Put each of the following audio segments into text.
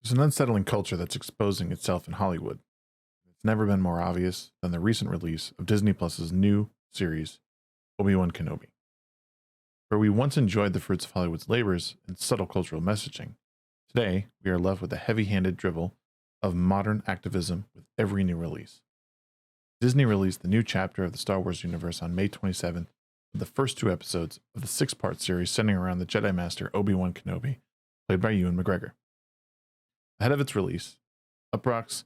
There's an unsettling culture that's exposing itself in Hollywood. It's never been more obvious than the recent release of Disney Plus's new series, Obi-Wan Kenobi. Where we once enjoyed the fruits of Hollywood's labors and subtle cultural messaging, today we are left with a heavy-handed drivel of modern activism with every new release. Disney released the new chapter of the Star Wars universe on May 27th with the first 2 episodes of the 6-part series centering around the Jedi Master Obi-Wan Kenobi, played by Ewan McGregor. Ahead of its release, Uproxx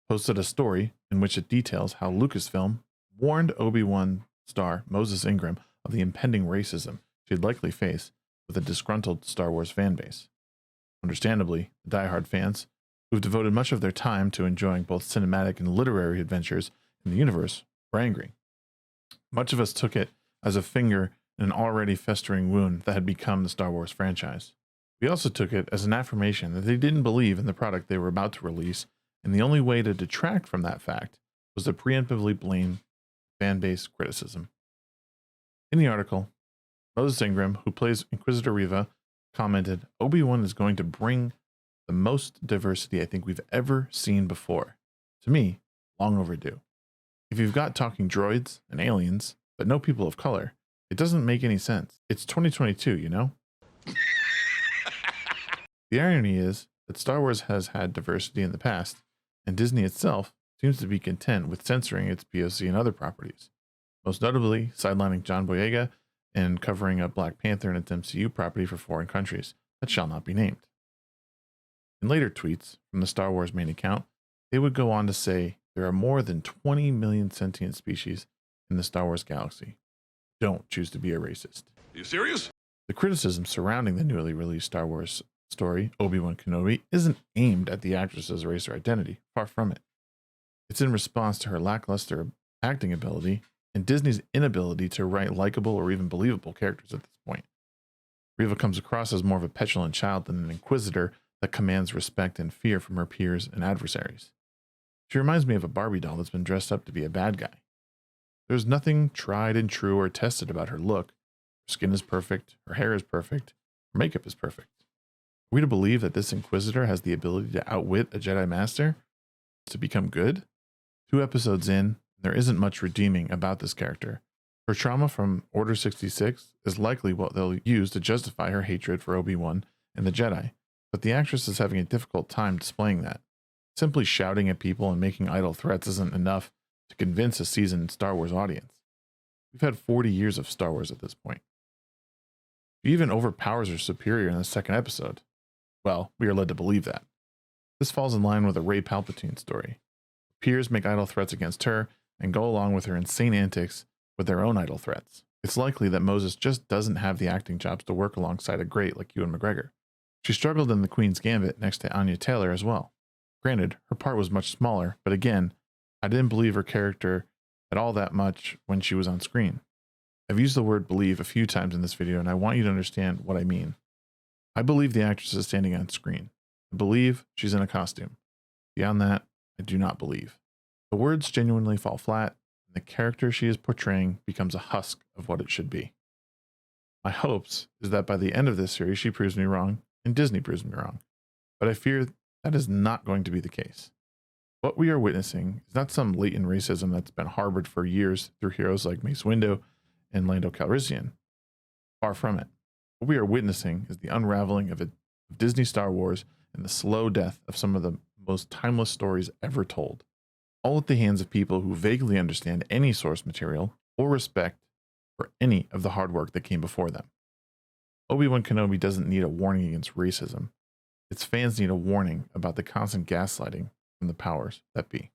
posted a story in which it details how Lucasfilm warned Obi-Wan star Moses Ingram of the impending racism she'd likely face with a disgruntled Star Wars fanbase. Understandably, the diehard fans, who've devoted much of their time to enjoying both cinematic and literary adventures in the universe, were angry. Much of us took it as a finger in an already festering wound that had become the Star Wars franchise. We also took it as an affirmation that they didn't believe in the product they were about to release, and the only way to detract from that fact was to preemptively blame fan-base criticism. In the article, Moses Ingram, who plays Inquisitor REEEEEva, commented, "Obi-Wan is going to bring the most diversity I think we've ever seen before. To me, long overdue. If you've got talking droids and aliens, but no people of color, it doesn't make any sense. It's 2022, you know?" The irony is that Star Wars has had diversity in the past, and Disney itself seems to be content with censoring its POC and other properties, most notably sidelining John Boyega and covering up Black Panther and its MCU property for foreign countries that shall not be named. In later tweets from the Star Wars main account, they would go on to say there are more than 20 million sentient species in the Star Wars galaxy. Don't choose to be a racist. Are you serious? The criticism surrounding the newly released Star Wars story, Obi-Wan Kenobi, isn't aimed at the actress's race or identity. Far from it. It's in response to her lackluster acting ability and Disney's inability to write likable or even believable characters at this point. REEEEEva comes across as more of a petulant child than an inquisitor that commands respect and fear from her peers and adversaries. She reminds me of a Barbie doll that's been dressed up to be a bad guy. There's nothing tried and true or tested about her look. Her skin is perfect, her hair is perfect, her makeup is perfect. Are we to believe that this Inquisitor has the ability to outwit a Jedi Master? To become good? 2 episodes in, there isn't much redeeming about this character. Her trauma from Order 66 is likely what they'll use to justify her hatred for Obi-Wan and the Jedi, but the actress is having a difficult time displaying that. Simply shouting at people and making idle threats isn't enough to convince a seasoned Star Wars audience. We've had 40 years of Star Wars at this point. She even overpowers her superior in the 2nd episode. Well, we are led to believe that. This falls in line with a Rey Palpatine story. Peers make idle threats against her and go along with her insane antics with their own idle threats. It's likely that Moses just doesn't have the acting chops to work alongside a great like Ewan McGregor. She struggled in The Queen's Gambit next to Anya Taylor as well. Granted, her part was much smaller, but again, I didn't believe her character at all that much when she was on screen. I've used the word believe a few times in this video, and I want you to understand what I mean. I believe the actress is standing on screen. I believe she's in a costume. Beyond that, I do not believe. The words genuinely fall flat, and the character she is portraying becomes a husk of what it should be. My hopes is that by the end of this series she proves me wrong, and Disney proves me wrong, but I fear that is not going to be the case. What we are witnessing is not some latent racism that's been harbored for years through heroes like Mace Windu and Lando Calrissian. Far from it. What we are witnessing is the unraveling of Disney Star Wars and the slow death of some of the most timeless stories ever told, all at the hands of people who vaguely understand any source material or respect for any of the hard work that came before them. Obi-Wan Kenobi doesn't need a warning against racism. Its fans need a warning about the constant gaslighting from the powers that be.